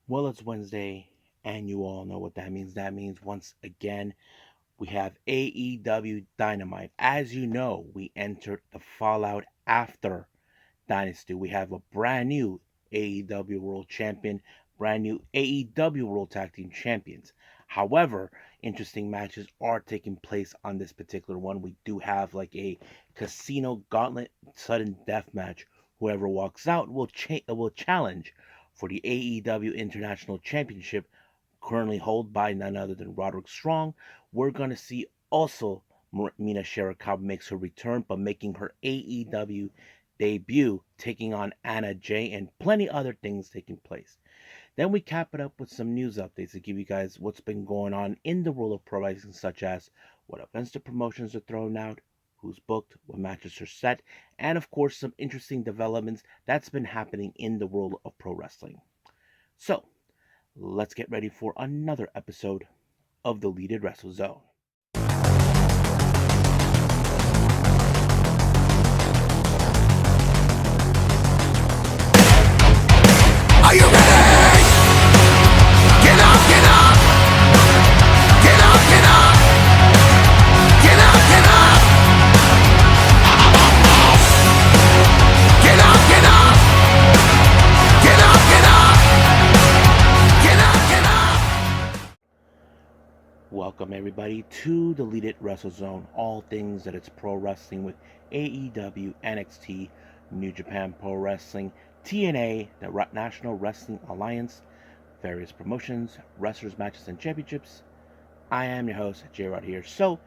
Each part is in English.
Well, it's Wednesday, and you all know what that means. That means once again, we have AEW Dynamite. As you know, we entered the fallout after Dynasty. We have a brand new AEW World Champion, brand new AEW World Tag Team Champions. However, interesting matches are taking place on this particular one. We do have like a casino gauntlet sudden death match. Whoever walks out will challenge for the AEW International Championship, currently held by none other than Roderick Strong. We're gonna see also Mina Shirakawa makes her return, but making her AEW debut, taking on Anna Jay, and plenty other things taking place. Then we cap it up with some news updates to give you guys what's been going on in the world of pro wrestling, such as what events the promotions are throwing out, who's booked, what matches are set, and of course some interesting developments that's been happening in the world of pro wrestling. So let's get ready for another episode of the Leaded Wrestle Zone. Are you ready? Get up, get up! Get up, get up! Get up, get up! Get up, get up! Get up, get up! Get up, get up! Welcome everybody to the Leaded Wrestle Zone, all things that it's pro wrestling with AEW, NXT, New Japan Pro Wrestling, TNA, the National Wrestling Alliance, various promotions, wrestlers, matches, and championships. I am your host, J-Rod here. So,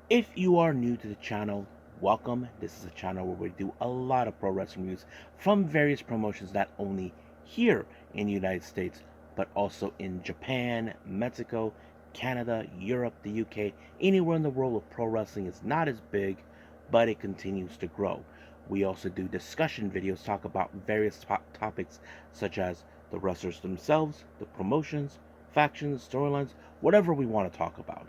if you are new to the channel, welcome. This is a channel where we do a lot of pro wrestling reviews from various promotions, not only here in the United States, but also in Japan, Mexico, Canada, Europe, the UK, anywhere in the world where pro wrestling is not as big, but it continues to grow. We also do discussion videos, talk about various topics such as the wrestlers themselves, the promotions, factions, storylines, whatever we want to talk about.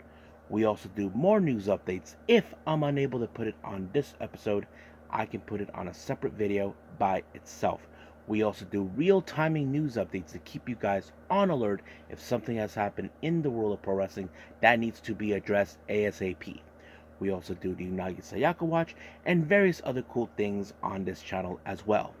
We also do more news updates. If I'm unable to put it on this episode, I can put it on a separate video by itself. We also do real-timing news updates to keep you guys on alert if something has happened in the world of pro wrestling that needs to be addressed ASAP. We also do the Unagi Sayaka Watch and various other cool things on this channel as well.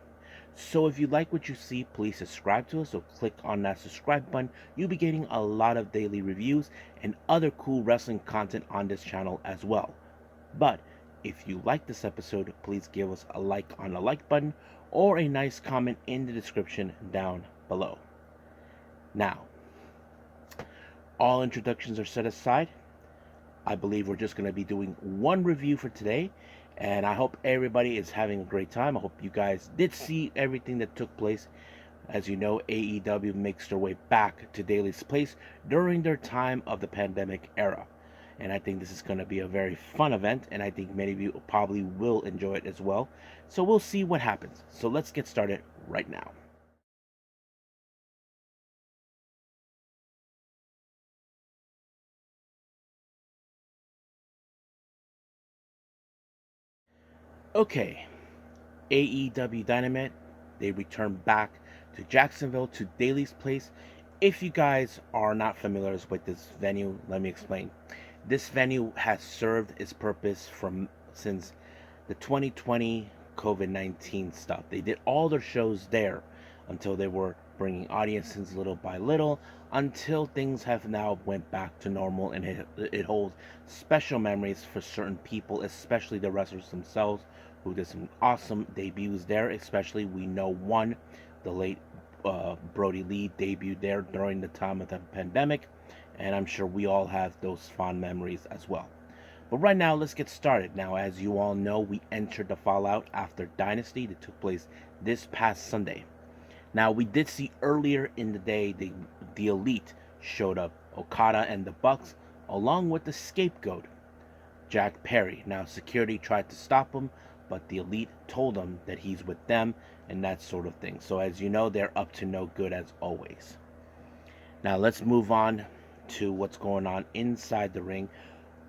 So if you like what you see, please subscribe to us. So click on that subscribe button. You'll be getting a lot of daily reviews and other cool wrestling content on this channel as well. But if you like this episode, please give us a like on the like button or a nice comment in the description down below. Now, all introductions are set aside. I believe we're just going to be doing one review for today, and I hope everybody is having a great time. I hope you guys did see everything that took place. As you know, AEW makes their way back to Daily's Place during their time of the pandemic era. And I think this is going to be a very fun event, and I think many of you probably will enjoy it as well. So we'll see what happens. So let's get started right now. Okay, AEW Dynamite, they return back to Jacksonville to Daily's Place. If you guys are not familiar with this venue, let me explain. This venue has served its purpose from since the 2020 COVID-19 stuff. They did all their shows there until they were bringing audiences little by little until things have now went back to normal, and it holds special memories for certain people, especially the wrestlers themselves who did some awesome debuts there. Especially we know one, the late Brody Lee debuted there during the time of the pandemic, and I'm sure we all have those fond memories as well. But right now, let's get started. Now, as you all know, we entered the fallout after Dynasty that took place this past Sunday. Now, we did see earlier in the day the Elite showed up, Okada and the Bucks, along with the scapegoat, Jack Perry. Now, security tried to stop him, but the Elite told him that he's with them and that sort of thing. So, as you know, they're up to no good as always. Now, let's move on to what's going on inside the ring.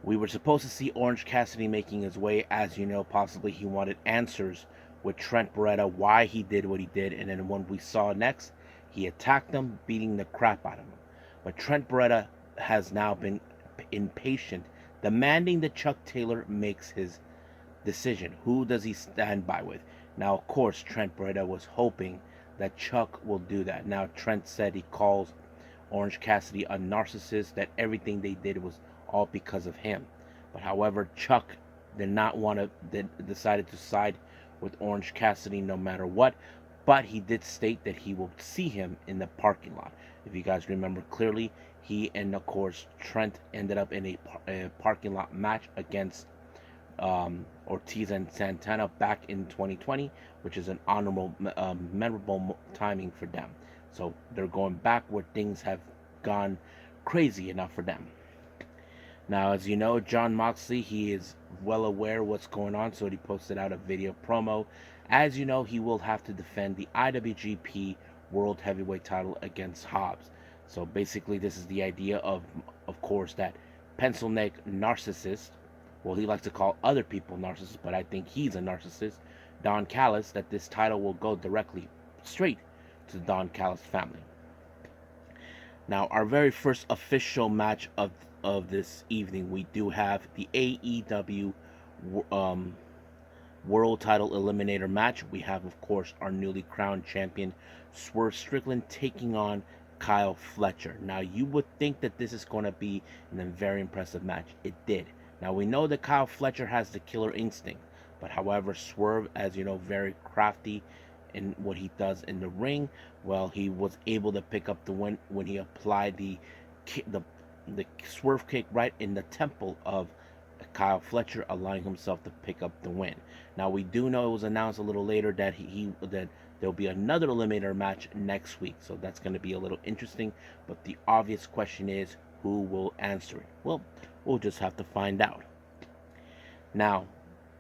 We were supposed to see Orange Cassidy making his way. As you know, possibly he wanted answers with Trent Beretta why he did what he did, and then when we saw next, He attacked him, beating the crap out of him. But Trent Beretta has now been impatient, demanding that Chuck Taylor makes his decision. Who does he stand by with? Now, of course, Trent Beretta was hoping that Chuck will do that. Now, Trent said he calls Orange Cassidy a narcissist, that everything they did was all because of him. But however, Chuck did not want to, decided to side with Orange Cassidy no matter what. But he did state that he will see him in the parking lot. If you guys remember clearly, he and of course Trent ended up in a parking lot match against Ortiz and Santana back in 2020, which is an honorable, memorable timing for them. So they're going back where things have gone crazy enough for them. Now, as you know, Jon Moxley, he is well aware what's going on, so he posted out a video promo. As you know, he will have to defend the IWGP World Heavyweight title against Hobbs. So basically, this is the idea of course, that pencil neck narcissist. Well, he likes to call other people narcissists, but I think he's a narcissist. Don Callis, that this title will go directly straight to the Don Callis family. Now, our very first official match of this evening, we do have the AEW World Title Eliminator match. We have, of course, our newly crowned champion Swerve Strickland taking on Kyle Fletcher. Now, you would think that this is going to be a very impressive match. It did. Now, we know that Kyle Fletcher has the killer instinct, but however, Swerve, as you know, very crafty in what he does in the ring. Well, he was able to pick up the win when he applied the swerve kick right in the temple of Kyle Fletcher, allowing himself to pick up the win. Now, we do know it was announced a little later that that there'll be another eliminator match next week, so that's going to be a little interesting. But the obvious question is, who will answer it? Well, we'll just have to find out. Now,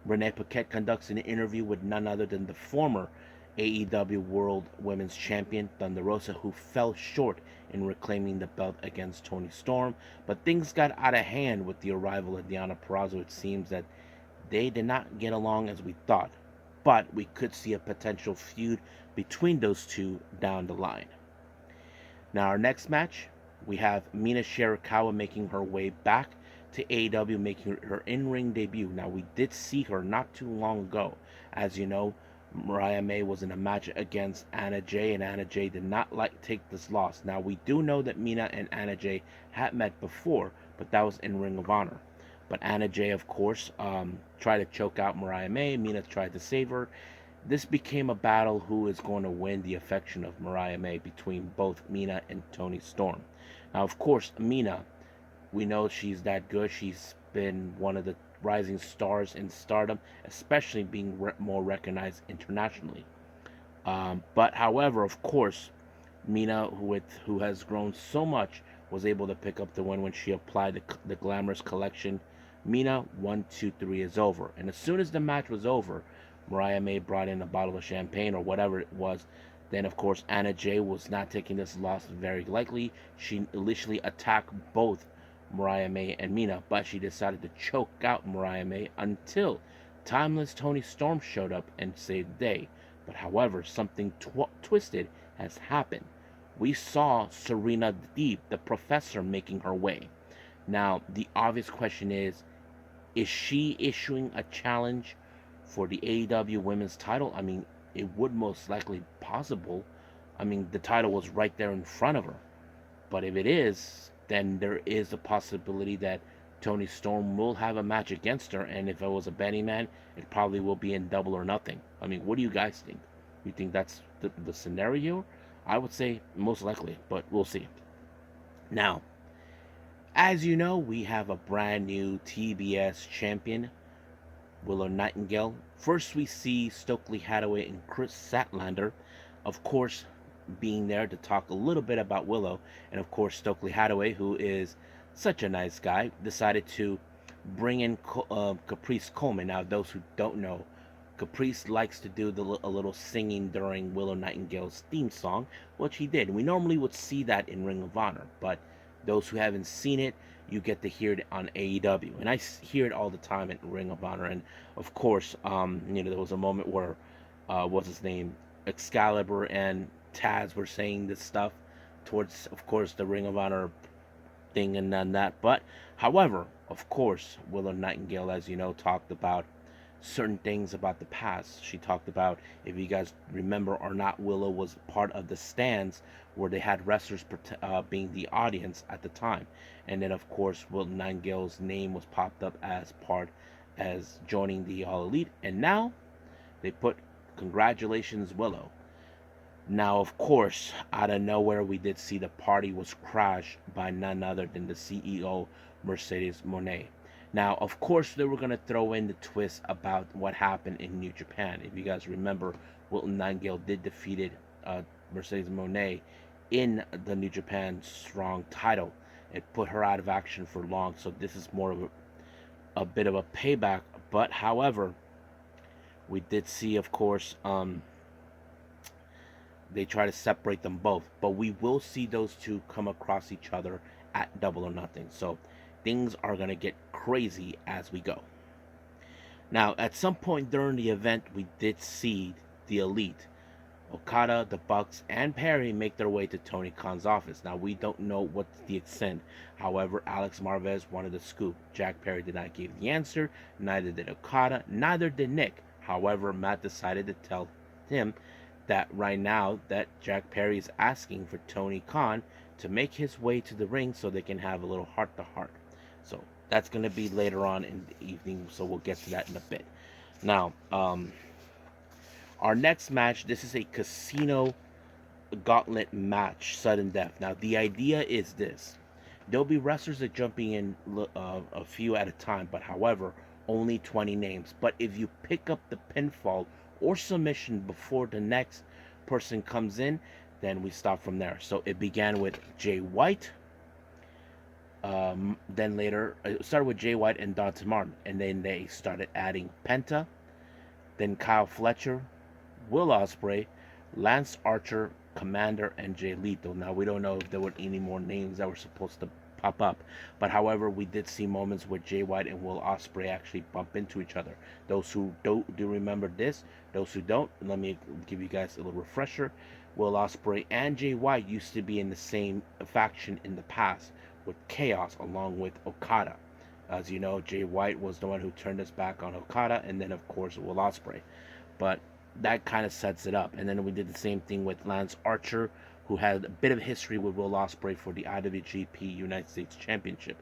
Renee Paquette conducts an interview with none other than the former AEW World Women's Champion Thunder Rosa, who fell short in reclaiming the belt against Toni Storm. But things got out of hand with the arrival of Deonna Purrazzo. It seems that they did not get along as we thought, but we could see a potential feud between those two down the line. Now, our next match, we have Mina Shirakawa making her way back to AEW, making her in-ring debut. Now, we did see her not too long ago. As you know, Mariah May was in a match against Anna Jay, and Anna Jay did not take this loss. Now, we do know that Mina and Anna Jay had met before, but that was in Ring of Honor. But Anna Jay, of course, tried to choke out Mariah May. Mina tried to save her. This became a battle who is going to win the affection of Mariah May between both Mina and Toni Storm. Now, of course, Mina, we know she's that good. She's been one of the rising stars in Stardom, especially being more recognized internationally. But however, of course, Mina, who has grown so much, was able to pick up the win when she applied the Glamorous Collection. Mina, 1, 2, 3 is over. And as soon as the match was over, Mariah May brought in a bottle of champagne or whatever it was. Then, of course, Anna Jay was not taking this loss very lightly. She initially attacked both Mariah May and Mina, but she decided to choke out Mariah May until timeless Toni Storm showed up and saved the day. But however, something twisted has happened. We saw Serena Deeb, the professor, making her way. Now, the obvious question is she issuing a challenge for the AEW women's title? I mean, it would most likely be possible. I mean, the title was right there in front of her. But if it is, then there is a possibility that Toni Storm will have a match against her, and if it was a betting man, it probably will be in Double or Nothing. I mean, what do you guys think? You think that's the scenario? I would say most likely, but we'll see. Now, as you know, we have a brand new TBS champion, Willow Nightingale. First, we see Stokely Hathaway and Chris Statlander, of course, being there to talk a little bit about Willow. And of course, Stokely Hathaway, who is such a nice guy, decided to bring in Caprice Coleman. Now, those who don't know, Caprice likes to do a little singing during Willow Nightingale's theme song, which he did. We normally would see that in Ring of Honor, but those who haven't seen it, you get to hear it on AEW. And I hear it all the time in Ring of Honor. And of course, there was a moment where, what's his name, Excalibur and Taz were saying this stuff towards, of course, the Ring of Honor thing and then that. But, however, of course, Willow Nightingale, as you know, talked about certain things about the past. She talked about, if you guys remember or not, Willow was part of the stands where they had wrestlers being the audience at the time. And then, of course, Willow Nightingale's name was popped up as joining the All Elite. And now they put congratulations, Willow. Now, of course, out of nowhere, we did see the party was crashed by none other than the CEO, Mercedes Moné. Now, of course, they were going to throw in the twist about what happened in New Japan. If you guys remember, Wilton Nightingale did defeated Mercedes Moné in the New Japan Strong title. It put her out of action for long, so this is more of a bit of a payback. But, however, we did see, of course, they try to separate them both, but we will see those two come across each other at Double or Nothing. So things are going to get crazy as we go. Now, at some point during the event, we did see the Elite, Okada, the Bucks, and Perry make their way to Tony Khan's office. Now, we don't know what's the extent. However, Alex Marvez wanted the scoop. Jack Perry did not give the answer. Neither did Okada. Neither did Nick. However, Matt decided to tell him that right now that Jack Perry is asking for Tony Khan to make his way to the ring so they can have a little heart-to-heart. So that's going to be later on in the evening, so we'll get to that in a bit. Now, our next match, this is a casino gauntlet match, sudden death. Now, the idea is this. There'll be wrestlers that jumping in a few at a time, but however, only 20 names. But if you pick up the pinfall or submission before the next person comes in, then we stop from there. So it began with Jay White. Then later, it started with Jay White and Dante Martin. And then they started adding Penta. Then Kyle Fletcher, Will Ospreay, Lance Archer, Commander, and Jay Lethal. Now, we don't know if there were any more names that were supposed to pop up. But however, we did see moments where Jay White and Will Ospreay actually bump into each other. Those who do remember this, those who don't, let me give you guys a little refresher. Will Ospreay and Jay White used to be in the same faction in the past with Chaos along with Okada. As you know, Jay White was the one who turned his back on Okada, and then of course Will Ospreay. But that kind of sets it up. And then we did the same thing with Lance Archer, who had a bit of history with Will Ospreay for the IWGP United States Championship.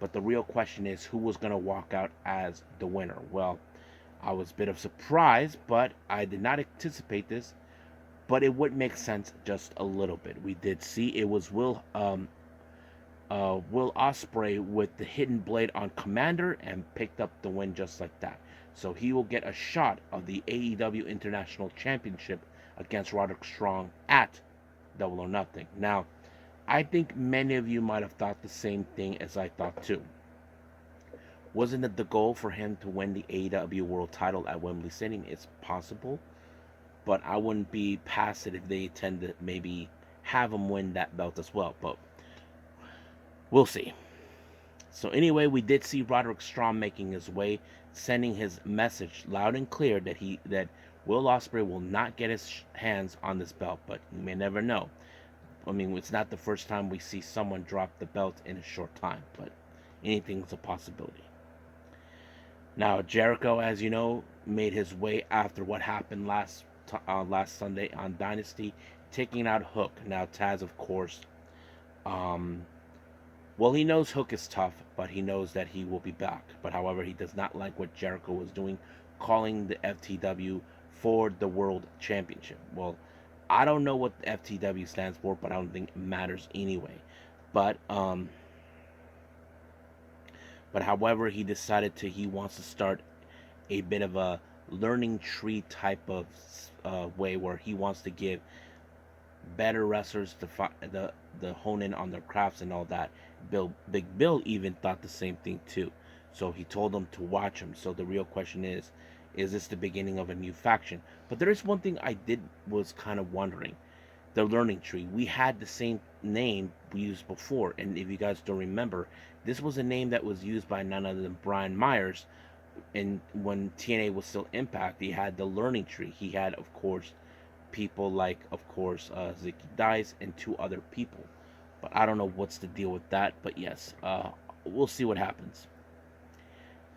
But the real question is, who was going to walk out as the winner? Well, I was a bit of surprise, but I did not anticipate this. But it would make sense just a little bit. We did see it was Will Ospreay with the hidden blade on Commander and picked up the win just like that. So he will get a shot of the AEW International Championship against Roderick Strong at Double or Nothing. Now, I think many of you might have thought the same thing as I thought too. Wasn't it the goal for him to win the AEW World Title at Wembley Stadium? It's possible, but I wouldn't be past it if they intend to maybe have him win that belt as well. But we'll see. So anyway, we did see Roderick Strong making his way, sending his message loud and clear that Will Ospreay will not get his hands on this belt, but you may never know. I mean, it's not the first time we see someone drop the belt in a short time, but anything's a possibility. Now, Jericho, as you know, made his way after what happened last Sunday on Dynasty, taking out Hook. Now, Taz, of course, well, he knows Hook is tough, but he knows that he will be back. But however, he does not like what Jericho was doing, calling the FTW for the World Championship. Well, I don't know what the FTW stands for, but I don't think it matters anyway. But however, he decided he wants to start a bit of a learning tree type of way where he wants to give better wrestlers the hone in on their crafts and all that. Big Bill even thought the same thing too. So he told them to watch him. So the real question is this the beginning of a new faction? But there is one thing I was kind of wondering. The learning tree. We had the same name we used before. And if you guys don't remember, this was a name that was used by none other than Brian Myers. And when TNA was still Impact, he had the learning tree. He had, of course, people like, of course, Zicky Dice and 2 other people. But I don't know what's the deal with that. But yes, we'll see what happens.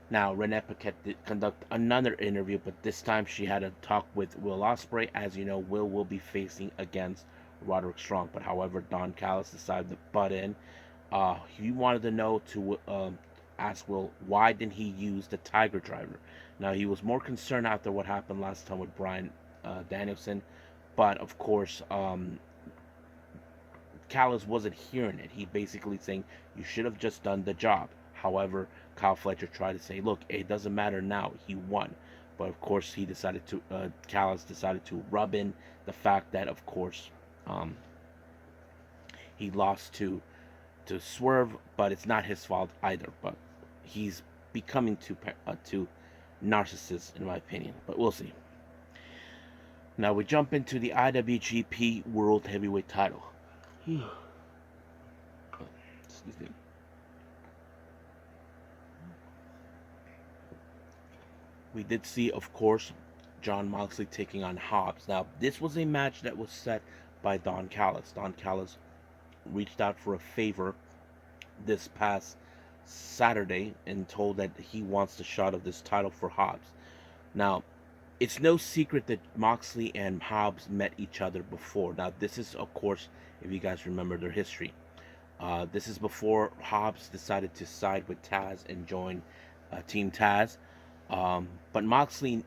Now, Renee Paquette did conduct another interview, but this time she had a talk with Will Ospreay. As you know, Will be facing against Roderick Strong. But however, Don Callis decided to butt in. He wanted to know to ask Will, why didn't he use the Tiger Driver? Now, he was more concerned after what happened last time with Bryan Danielson. But, of course, Callis wasn't hearing it. He basically saying, you should have just done the job. However, Kyle Fletcher tried to say, look, it doesn't matter now. He won. But, of course, he decided to, Callis decided to rub in the fact that, of course, he lost to Swerve, but it's not his fault either. But he's becoming too narcissist, in my opinion. But we'll see. Now we jump into the IWGP World Heavyweight Title. Excuse me. We did see, of course, Jon Moxley taking on Hobbs. Now, this was a match that was set by Don Callis. Don Callis reached out for a favor this past Saturday and told that he wants the shot of this title for Hobbs. Now, it's no secret that Moxley and Hobbs met each other before. Now, this is, of course, if you guys remember their history. This is before Hobbs decided to side with Taz and join Team Taz. But Moxley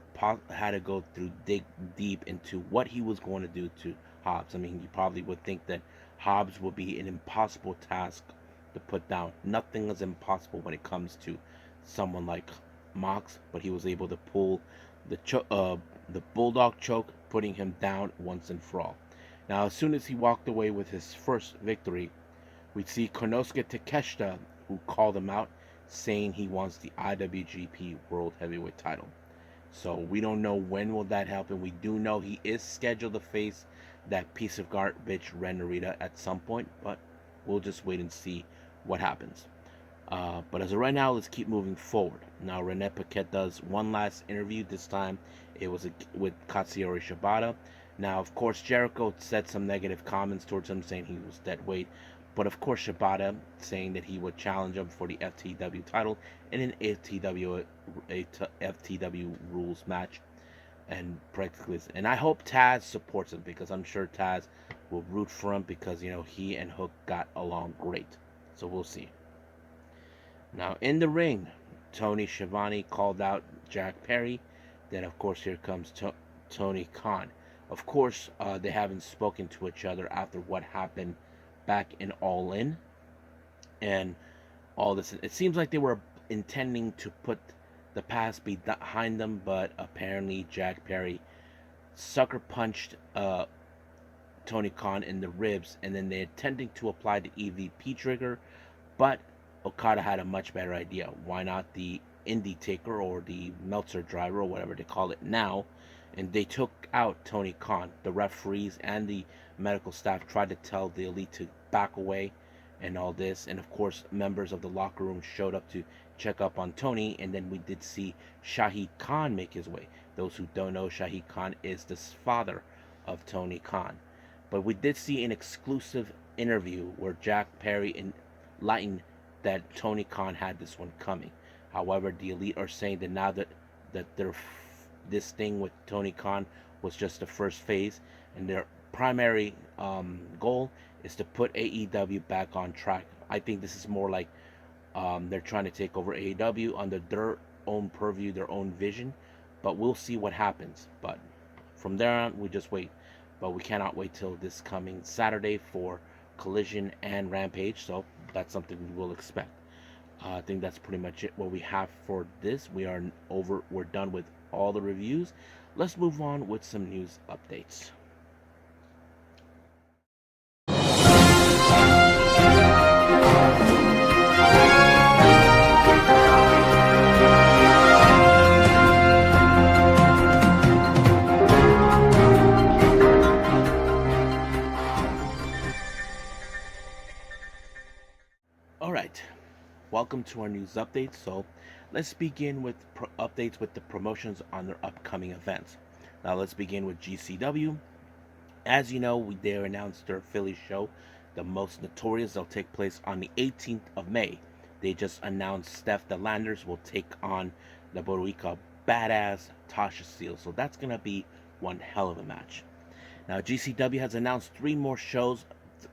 had to go dig deep into what he was going to do to Hobbs. I mean, you probably would think that Hobbs would be an impossible task to put down. Nothing is impossible when it comes to someone like Mox, but he was able to pull the Bulldog choke, putting him down once and for all. Now, as soon as he walked away with his first victory, we see Konosuke Takeshita, who called him out, saying he wants the IWGP World Heavyweight title. So we don't know when will that happen. We do know he is scheduled to face that piece of garbage Ren Narita at some point, but we'll just wait and see what happens. But as of right now, let's keep moving forward. Now, Renee Paquette does one last interview. This time, it was with Katsuyori Shibata. Now, of course, Jericho said some negative comments towards him, saying he was dead weight. But of course, Shibata saying that he would challenge him for the FTW title in an FTW rules match. And practically, and I hope Taz supports him, because I'm sure Taz will root for him, because, you know, he and Hook got along great. So we'll see. Now, in the ring, Tony Schiavone called out Jack Perry. Then, of course, here comes Tony Khan. Of course, they haven't spoken to each other after what happened back in All In. And all this. It seems like they were intending to put the past behind them, but apparently Jack Perry sucker punched Tony Khan in the ribs, and then they're attempting to apply the EVP trigger, but Okada had a much better idea. Why not the Indie Taker, or the Meltzer Driver, or whatever they call it now? And they took out Tony Khan. The referees and the medical staff tried to tell the Elite to back away and all this. And of course, members of the locker room showed up to check up on Tony. And then we did see Shahid Khan make his way. Those who don't know, Shahid Khan is the father of Tony Khan. But we did see an exclusive interview where Jack Perry enlightened that Tony Khan had this one coming. However, the Elite are saying that now that this thing with Tony Khan was just the first phase, and their primary goal is to put AEW back on track. I think this is more like they're trying to take over AEW under their own purview, their own vision. But we'll see what happens. But from there on, we just wait. But we cannot wait till this coming Saturday for Collision and Rampage. So that's something we will expect. I think that's pretty much it what we have for this. We're done with all the reviews. Let's move on with some news updates. Alright, welcome to our news updates. So let's begin with updates with the promotions on their upcoming events. Now let's begin with GCW. As you know, they announced their Philly show, the most notorious. They'll take place on the 18th of May. They just announced Steph the Landers will take on the Puerto Rico badass Tasha Steele. So that's going to be one hell of a match. Now, GCW has announced 3 more shows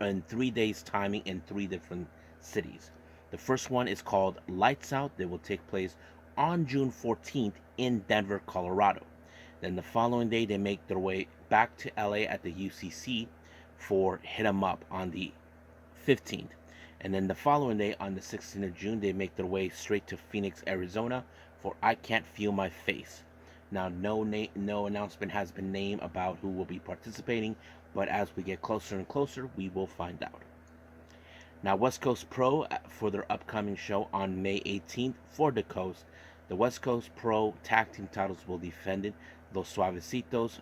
in 3 days' timing in 3 different cities. The first one is called Lights Out. They will take place on June 14th in Denver, Colorado. Then the following day, they make their way back to LA at the UCC for Hit 'em Up on the 15th. And then the following day, on the 16th of June, they make their way straight to Phoenix, Arizona for I Can't Feel My Face. Now, no announcement has been named about who will be participating, but as we get closer and closer, we will find out. Now, West Coast Pro for their upcoming show on May 18th for the Coast. The West Coast Pro tag team titles will be defended. Los Suavecitos,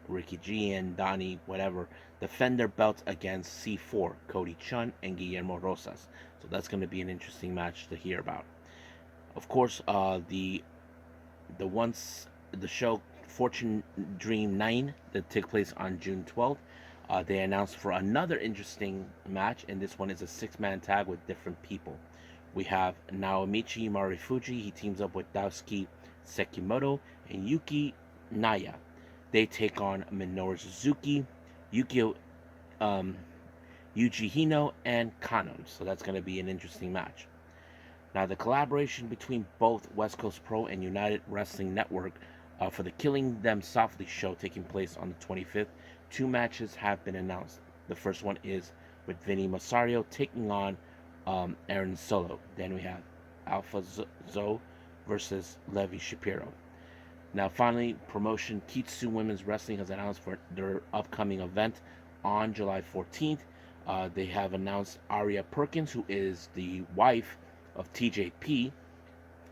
Ricky G and Donnie, whatever, defend their belts against C4, Cody Chun and Guillermo Rosas. So that's going to be an interesting match to hear about. Of course, the show Fortune Dream 9 that took place on June 12th. They announced for another interesting match, and this one is a 6-man tag with different people. We have Naomichi Marufuji. He teams up with Daisuke Sekimoto and Yuki Naya. They take on Minoru Suzuki, Yukio Yuji Hino, and Kanon. So that's going to be an interesting match. Now, the collaboration between both West Coast Pro and United Wrestling Network for the Killing Them Softly show taking place on the 25th, 2 matches have been announced. The first one is with Vinny Masario taking on Aaron Solo. Then we have Alpha Zoe versus Levi Shapiro. Now, finally, promotion Kitsune Women's Wrestling has announced for their upcoming event on July 14th. They have announced Aria Perkins, who is the wife of TJP,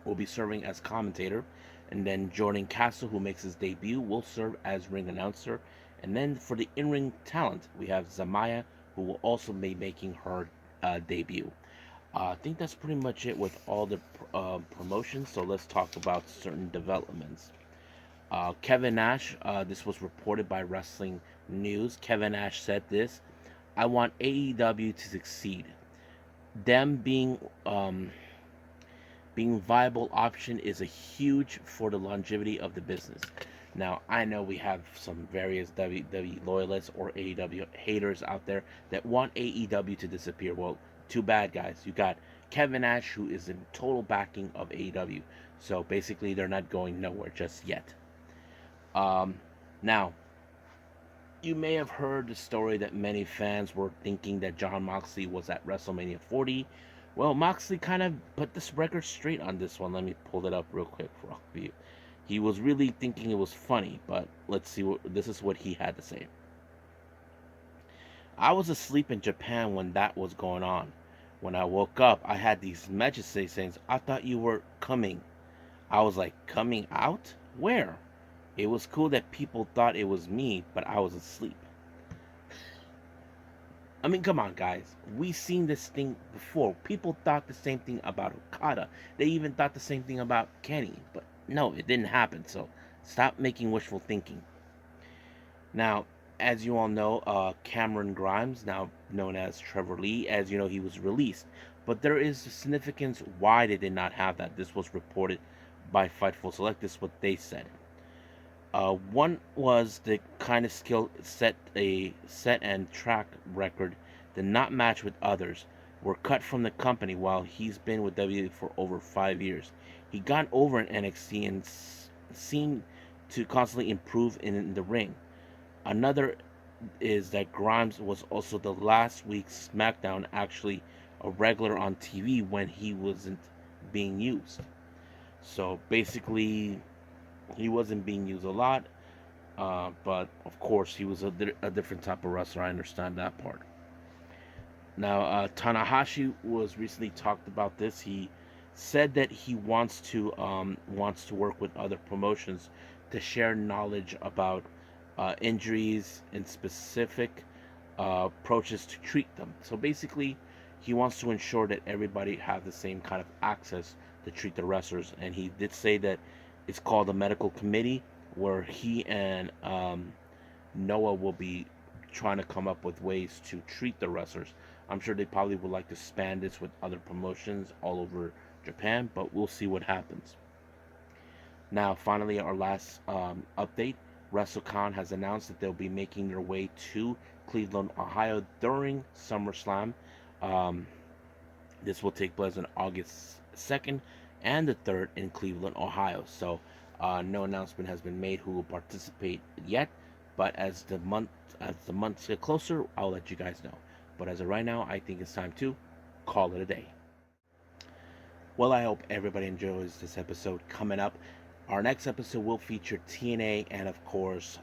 will be serving as commentator. And then Jordan Castle, who makes his debut, will serve as ring announcer. And then for the in-ring talent, we have Zamaya, who will also be making her debut. I think that's pretty much it with all the promotions. So let's talk about certain developments. Kevin Nash, this was reported by Wrestling News. Kevin Nash said this: I want AEW to succeed. Them being viable option is a huge for the longevity of the business. Now, I know we have some various WWE loyalists or AEW haters out there that want AEW to disappear. Well, too bad, guys. You got Kevin Nash, who is in total backing of AEW. So basically, they're not going nowhere just yet. Now, you may have heard the story that many fans were thinking that Jon Moxley was at WrestleMania 40. Well, Moxley kind of put this record straight on this one. Let me pull it up real quick for all of you. He was really thinking it was funny, but let's see this is what he had to say. I was asleep in Japan when that was going on. When I woke up, I had these messages saying, I thought you were coming. I was like, coming out? Where? It was cool that people thought it was me, but I was asleep. I mean, come on, guys. We've seen this thing before. People thought the same thing about Okada. They even thought the same thing about Kenny. But no, it didn't happen. So stop making wishful thinking. Now, as you all know, Cameron Grimms, now known as Trevor Lee, as you know, he was released. But there is significance why they did not have that. This was reported by Fightful Select. This is what they said. One was the kind of skill set and track record did not match with others. Were cut from the company while he's been with WWE for over 5 years. He got over in NXT and seemed to constantly improve in the ring. Another is that Grimes was also the last week's SmackDown actually a regular on TV when he wasn't being used. So basically, he wasn't being used a lot, but of course he was a different type of wrestler. I understand that part. Now, Tanahashi was recently talked about this. He said that he wants to work with other promotions to share knowledge about injuries and specific approaches to treat them. So basically, he wants to ensure that everybody have the same kind of access to treat the wrestlers. And he did say that it's called a medical committee where he and Noah will be trying to come up with ways to treat the wrestlers. I'm sure they probably would like to span this with other promotions all over Japan, but we'll see what happens. Now, finally, our last update. WrestleCon has announced that they'll be making their way to Cleveland, Ohio during SummerSlam. Um, this will take place on August 2nd and the 3rd in Cleveland, Ohio. So, no announcement has been made who will participate yet, but as the months get closer, I'll let you guys know. But as of right now, I think it's time to call it a day. Well, I hope everybody enjoys this episode. Coming up, our next episode will feature TNA and, of course,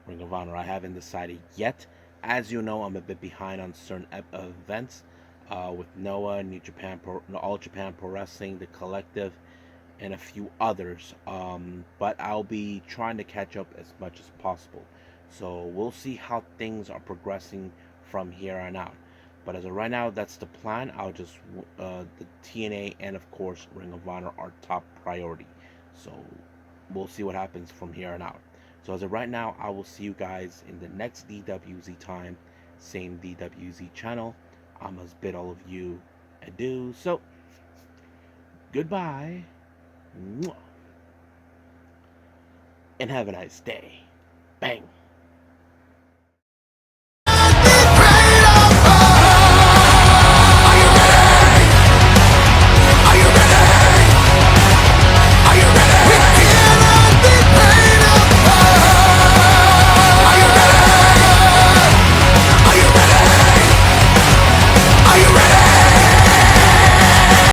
Ring of Honor. I haven't decided yet. As you know, I'm a bit behind on certain events with Noah, New Japan, All Japan Pro Wrestling, The Collective, and a few others. But I'll be trying to catch up as much as possible. So we'll see how things are progressing from here on out. But as of right now, that's the plan. I'll just the TNA and of course Ring of Honor are top priority. So we'll see what happens from here on out. So as of right now, I will see you guys in the next DWZ time, same DWZ channel. I must bid all of you adieu. So goodbye, and have a nice day. Bang.